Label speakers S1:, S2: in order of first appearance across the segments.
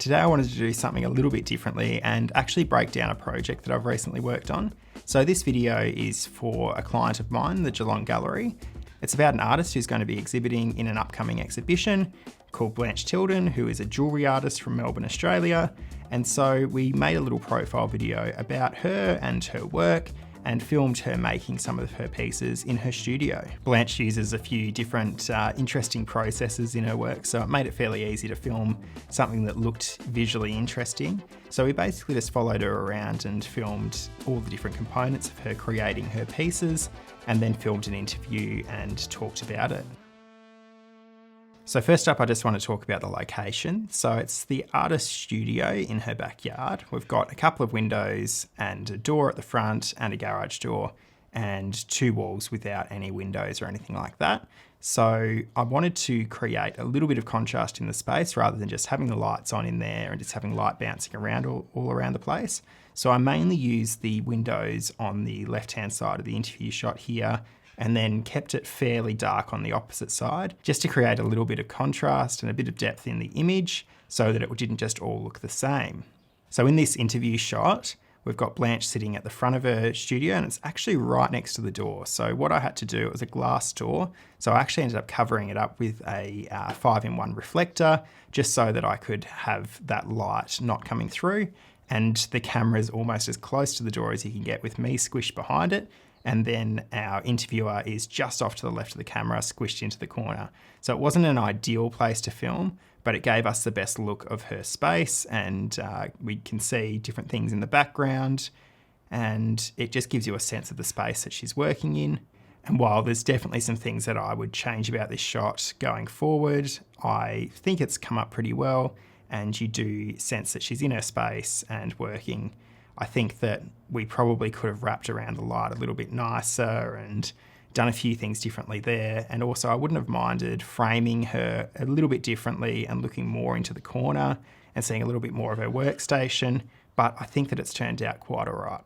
S1: Today I wanted to do something a little bit differently and actually break down a project that I've recently worked on. So this video is for a client of mine, the Geelong Gallery. It's about an artist who's going to be exhibiting in an upcoming exhibition called Blanche Tilden, who is a jewellery artist from Melbourne, Australia. And so we made a little profile video about her and her work and filmed her making some of her pieces in her studio. Blanche uses a few different interesting processes in her work, so it made it fairly easy to film something that looked visually interesting. So we basically just followed her around and filmed all the different components of her creating her pieces, and then filmed an interview and talked about it. So first up, I just want to talk about the location. So it's the artist's studio in her backyard. We've got a couple of windows and a door at the front and a garage door and two walls without any windows or anything like that. So I wanted to create a little bit of contrast in the space rather than just having the lights on in there and just having light bouncing around all around the place. So I mainly used the windows on the left-hand side of the interview shot here, and then kept it fairly dark on the opposite side, just to create a little bit of contrast and a bit of depth in the image so that it didn't just all look the same. So in this interview shot, we've got Blanche sitting at the front of her studio and it's actually right next to the door. So what I had to do, it was a glass door. So I actually ended up covering it up with a 5-in-1 reflector, just so that I could have that light not coming through. And the camera's almost as close to the door as you can get with me squished behind it. And then our interviewer is just off to the left of the camera, squished into the corner. So it wasn't an ideal place to film, but it gave us the best look of her space, and we can see different things in the background, and it just gives you a sense of the space that she's working in. And while there's definitely some things that I would change about this shot going forward, I think it's come up pretty well, and you do sense that she's in her space and working. I think that we probably could have wrapped around the light a little bit nicer and done a few things differently there. And also I wouldn't have minded framing her a little bit differently and looking more into the corner and seeing a little bit more of her workstation, but I think that it's turned out quite all right.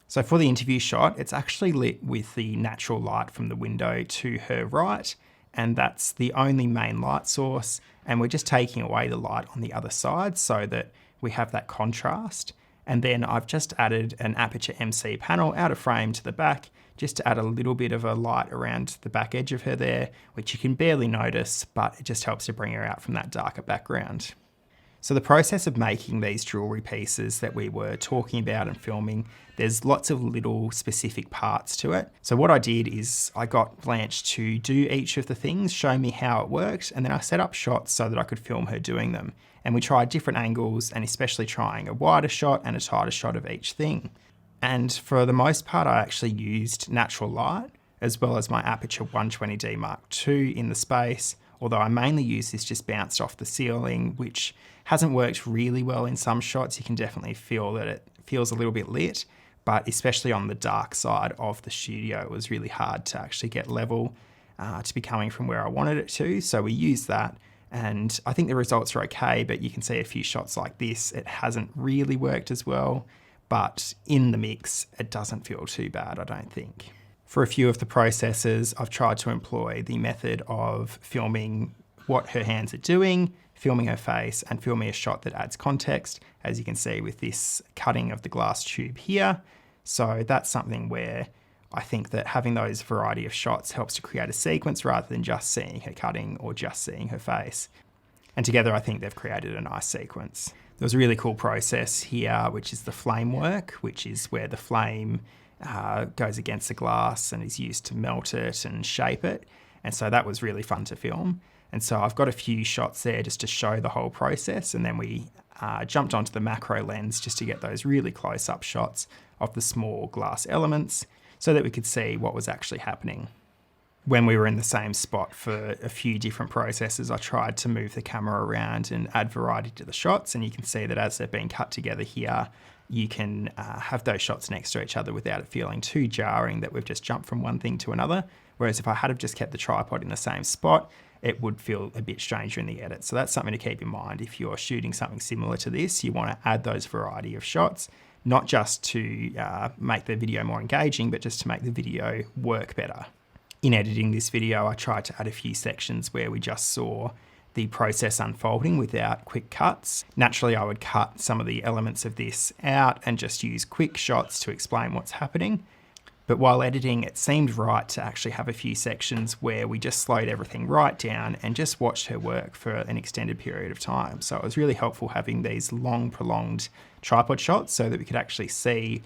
S1: So for the interview shot, it's actually lit with the natural light from the window to her right, and that's the only main light source. And we're just taking away the light on the other side so that we have that contrast. And then I've just added an Aperture MC panel out of frame to the back, just to add a little bit of a light around the back edge of her there, which you can barely notice, but it just helps to bring her out from that darker background. So the process of making these jewellery pieces that we were talking about and filming, there's lots of little specific parts to it. So what I did is I got Blanche to do each of the things, show me how it worked, and then I set up shots so that I could film her doing them. And we tried different angles, and especially trying a wider shot and a tighter shot of each thing. And for the most part, I actually used natural light, as well as my Aperture 120D Mark II in the space, although I mainly use this just bounced off the ceiling, which hasn't worked really well in some shots. You can definitely feel that it feels a little bit lit, but especially on the dark side of the studio, it was really hard to actually get level to be coming from where I wanted it to. So we used that. And I think the results are okay, but you can see a few shots like this, it hasn't really worked as well, but in the mix, it doesn't feel too bad, I don't think. For a few of the processes, I've tried to employ the method of filming what her hands are doing, filming her face, and filming a shot that adds context, as you can see with this cutting of the glass tube here. So that's something where I think that having those variety of shots helps to create a sequence rather than just seeing her cutting or just seeing her face. And together I think they've created a nice sequence. There was a really cool process here, which is the flame work, which is where the flame goes against the glass and is used to melt it and shape it. And so that was really fun to film. And so I've got a few shots there just to show the whole process. And then we jumped onto the macro lens just to get those really close-up shots of the small glass elements, so that we could see what was actually happening. When we were in the same spot for a few different processes, I tried to move the camera around and add variety to the shots, and you can see that as they're being cut together here, you can have those shots next to each other without it feeling too jarring that we've just jumped from one thing to another. Whereas if I had have just kept the tripod in the same spot, it would feel a bit stranger in the edit. So that's something to keep in mind. If you're shooting something similar to this, you want to add those variety of shots, not just to make the video more engaging, but just to make the video work better. In editing this video, I tried to add a few sections where we just saw the process unfolding without quick cuts. Naturally, I would cut some of the elements of this out and just use quick shots to explain what's happening. But while editing, it seemed right to actually have a few sections where we just slowed everything right down and just watched her work for an extended period of time. So it was really helpful having these long, prolonged tripod shots so that we could actually see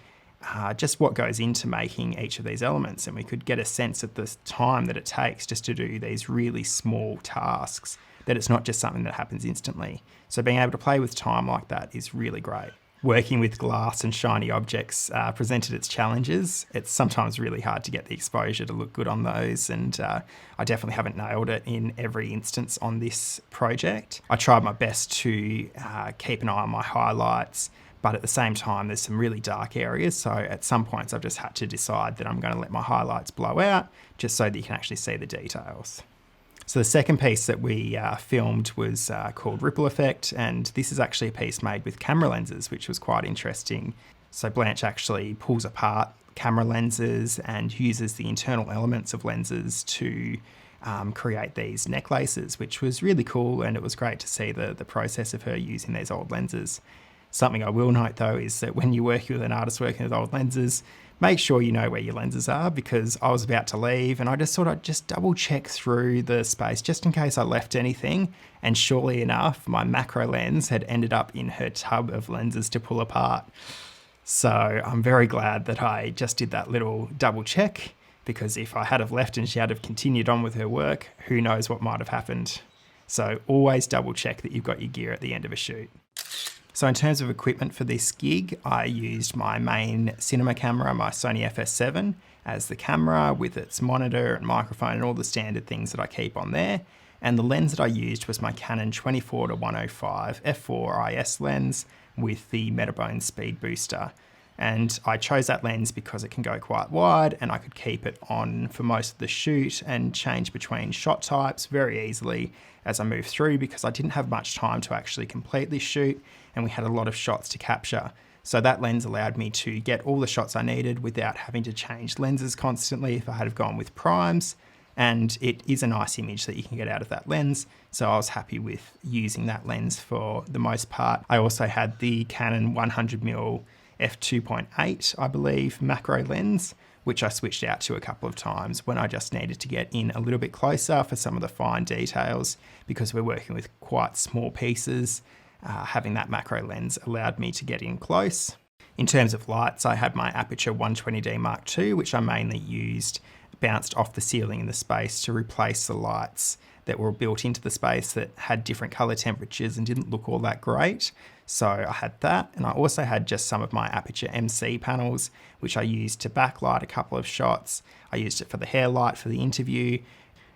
S1: just what goes into making each of these elements, and we could get a sense of the time that it takes just to do these really small tasks, that it's not just something that happens instantly. So being able to play with time like that is really great. Working with glass and shiny objects presented its challenges. It's sometimes really hard to get the exposure to look good on those, and I definitely haven't nailed it in every instance on this project. I tried my best to keep an eye on my highlights, but at the same time, there's some really dark areas. So at some points, I've just had to decide that I'm going to let my highlights blow out just so that you can actually see the details. So the second piece that we filmed was called Ripple Effect, and this is actually a piece made with camera lenses, which was quite interesting. So Blanche actually pulls apart camera lenses and uses the internal elements of lenses to create these necklaces, which was really cool, and it was great to see the process of her using these old lenses. Something I will note though is that when you're working with an artist working with old lenses, make sure you know where your lenses are, because I was about to leave and I just thought I'd just double check through the space just in case I left anything. And surely enough, my macro lens had ended up in her tub of lenses to pull apart. So I'm very glad that I just did that little double check, because if I had have left and she had have continued on with her work, who knows what might have happened. So always double check that you've got your gear at the end of a shoot. So in terms of equipment for this gig, I used my main cinema camera, my Sony FS7, as the camera with its monitor and microphone and all the standard things that I keep on there. And the lens that I used was my Canon 24-105 f4 IS lens with the Metabone speed booster. And I chose that lens because it can go quite wide and I could keep it on for most of the shoot and change between shot types very easily as I moved through, because I didn't have much time to actually complete this shoot and we had a lot of shots to capture. So that lens allowed me to get all the shots I needed without having to change lenses constantly if I had have gone with primes. And it is a nice image that you can get out of that lens. So I was happy with using that lens for the most part. I also had the Canon 100mm f2.8, I believe, macro lens, which I switched out to a couple of times when I just needed to get in a little bit closer for some of the fine details, because we're working with quite small pieces. Having that macro lens allowed me to get in close. In terms of lights, I had my Aperture 120D Mark II, which I mainly used bounced off the ceiling in the space to replace the lights that were built into the space that had different color temperatures and didn't look all that great. So I had that, and I also had just some of my Aperture MC panels, which I used to backlight a couple of shots. I used it for the hair light for the interview,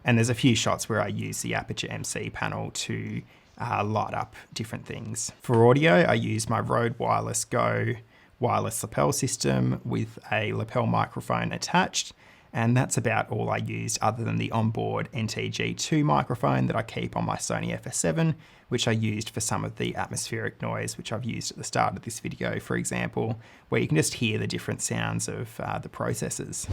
S1: and there's a few shots where I use the Aperture MC panel to light up different things. For audio, I used my Rode Wireless Go wireless lapel system with a lapel microphone attached. And that's about all I used, other than the onboard NTG2 microphone that I keep on my Sony FS7, which I used for some of the atmospheric noise, which I've used at the start of this video, for example, where you can just hear the different sounds of the processes.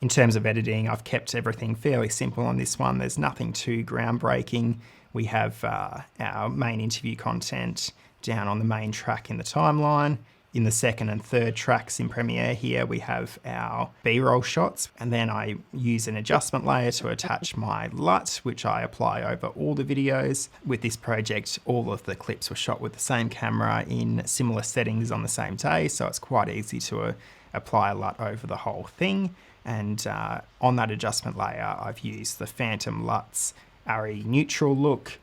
S1: In terms of editing, I've kept everything fairly simple on this one. There's nothing too groundbreaking. We have our main interview content down on the main track in the timeline. In the second and third tracks in Premiere here, we have our B-roll shots, and then I use an adjustment layer to attach my LUT, which I apply over all the videos. With this project, all of the clips were shot with the same camera in similar settings on the same day, so it's quite easy to apply a LUT over the whole thing. And on that adjustment layer, I've used the Phantom LUT's ARRI neutral look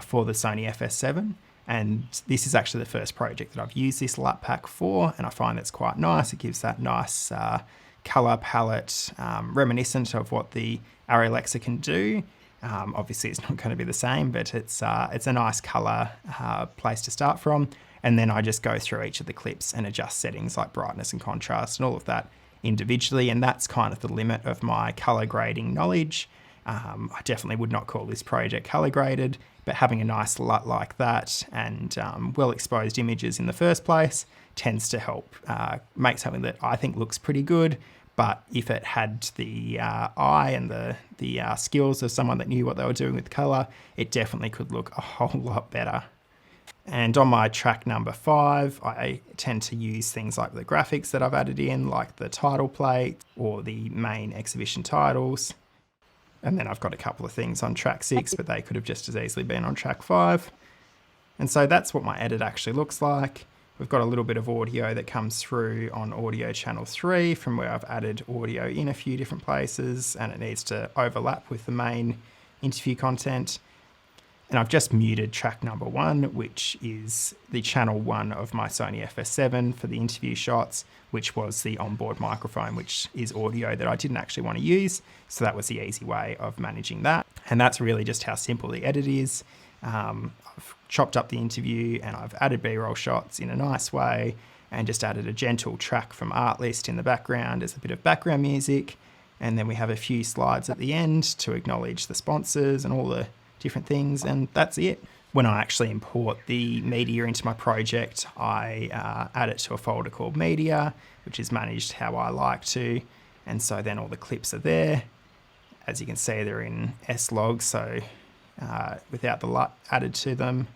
S1: for the Sony FS7. And this is actually the first project that I've used this LUT pack for, and I find that's quite nice. It gives that nice color palette, reminiscent of what the ARRI Alexa can do. Obviously it's not going to be the same, but it's a nice color place to start from. And then I just go through each of the clips and adjust settings like brightness and contrast and all of that individually. And that's kind of the limit of my color grading knowledge. I definitely would not call this project color graded, but having a nice LUT like that and well exposed images in the first place tends to help make something that I think looks pretty good, but if it had the eye and the skills of someone that knew what they were doing with color, it definitely could look a whole lot better. And on my track number 5, I tend to use things like the graphics that I've added in, like the title plate or the main exhibition titles. And then I've got a couple of things on track 6, but they could have just as easily been on track 5. And so that's what my edit actually looks like. We've got a little bit of audio that comes through on audio channel 3 from where I've added audio in a few different places, and it needs to overlap with the main interview content. And I've just muted track number 1, which is the channel 1 of my Sony FS7 for the interview shots, which was the onboard microphone, which is audio that I didn't actually want to use. So that was the easy way of managing that. And that's really just how simple the edit is. I've chopped up the interview and I've added B-roll shots in a nice way and just added a gentle track from Artlist in the background as a bit of background music. And then we have a few slides at the end to acknowledge the sponsors and all the different things, and that's it. When I actually import the media into my project, I add it to a folder called Media, which is managed how I like to. And so then all the clips are there. As you can see, they're in S-Log, so without the LUT added to them.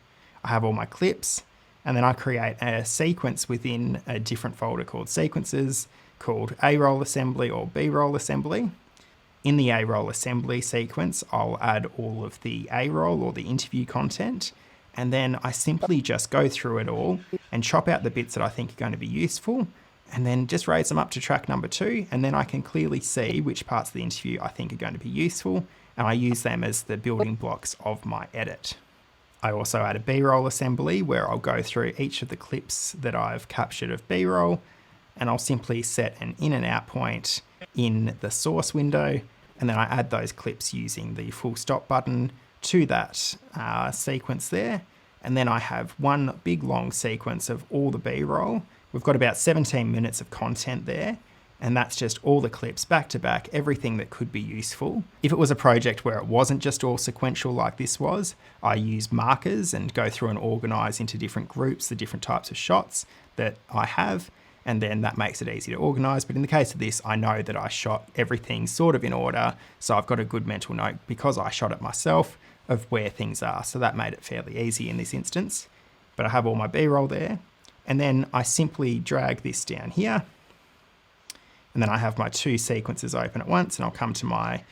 S1: I have all my clips, and then I create a sequence within a different folder called Sequences, called A-Roll Assembly or B-Roll Assembly. In the A-Roll Assembly sequence, I'll add all of the A-Roll or the interview content, and then I simply just go through it all and chop out the bits that I think are going to be useful, and then just raise them up to track number 2, and then I can clearly see which parts of the interview I think are going to be useful, and I use them as the building blocks of my edit. I also add a B-roll assembly where I'll go through each of the clips that I've captured of B-roll, and I'll simply set an in and out point in the source window, and then I add those clips using the full stop button to that sequence there. And then I have one big long sequence of all the B-roll. We've got about 17 minutes of content there, and that's just all the clips back to back, everything that could be useful. If it was a project where it wasn't just all sequential like this was, I use markers and go through and organize into different groups the different types of shots that I have, and then that makes it easy to organize. But in the case of this, I know that I shot everything sort of in order, so I've got a good mental note because I shot it myself of where things are, so that made it fairly easy in this instance. But I have all my B-roll there, and then I simply drag this down here, and then I have my 2 sequences open at once, and I'll come to my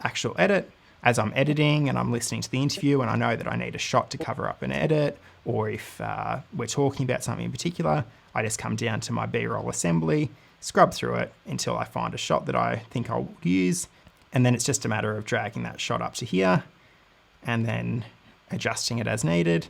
S1: actual edit. As I'm editing and I'm listening to the interview and I know that I need a shot to cover up an edit, or if we're talking about something in particular, I just come down to my B-roll assembly, scrub through it until I find a shot that I think I'll use, and then it's just a matter of dragging that shot up to here and then adjusting it as needed.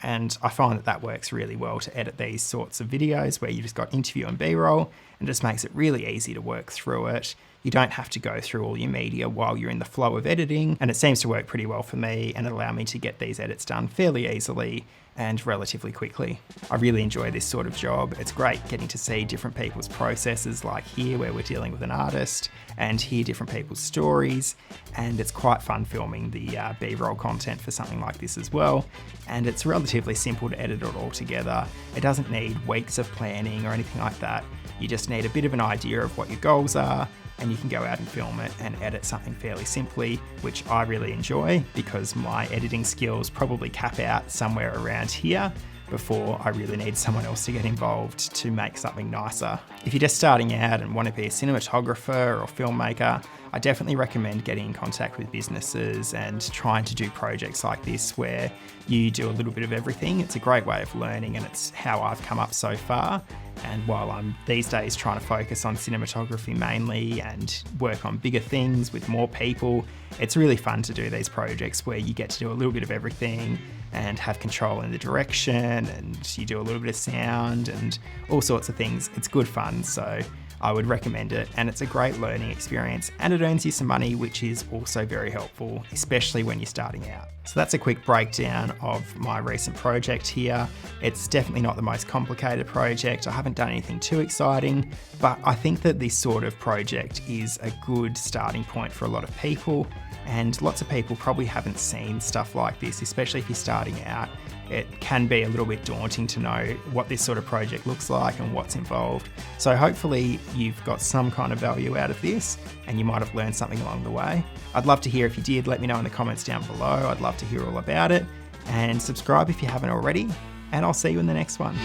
S1: And I find that that works really well to edit these sorts of videos where you just got interview and B-roll, and just makes it really easy to work through it. You don't have to go through all your media while you're in the flow of editing, and it seems to work pretty well for me and allow me to get these edits done fairly easily and relatively quickly. I really enjoy this sort of job. It's great getting to see different people's processes, like here where we're dealing with an artist, and hear different people's stories, and it's quite fun filming the B-roll content for something like this as well. And it's relatively simple to edit it all together. It doesn't need weeks of planning or anything like that. You just need a bit of an idea of what your goals are, and you can go out and film it and edit something fairly simply, which I really enjoy because my editing skills probably cap out somewhere around here before I really need someone else to get involved to make something nicer. If you're just starting out and want to be a cinematographer or filmmaker, I definitely recommend getting in contact with businesses and trying to do projects like this where you do a little bit of everything. It's a great way of learning, and it's how I've come up so far. And while I'm these days trying to focus on cinematography mainly and work on bigger things with more people, it's really fun to do these projects where you get to do a little bit of everything and have control in the direction, and you do a little bit of sound and all sorts of things. It's good fun, so I would recommend it, and it's a great learning experience, and it earns you some money, which is also very helpful, especially when you're starting out. So that's a quick breakdown of my recent project here. It's definitely not the most complicated project. I haven't done anything too exciting, but I think that this sort of project is a good starting point for a lot of people, and lots of people probably haven't seen stuff like this, especially if you're starting out it can be a little bit daunting to know what this sort of project looks like and what's involved. So hopefully you've got some kind of value out of this and you might have learned something along the way. I'd love to hear if you did. Let me know in the comments down below. I'd love to hear all about it, and subscribe if you haven't already, and I'll see you in the next one.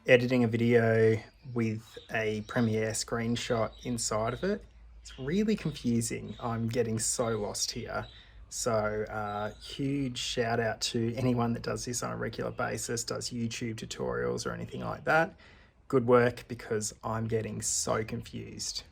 S1: Editing a video with a Premiere screenshot inside of it, it's really confusing. I'm getting so lost here. So huge shout out to anyone that does this on a regular basis, does YouTube tutorials or anything like that. Good work, because I'm getting so confused.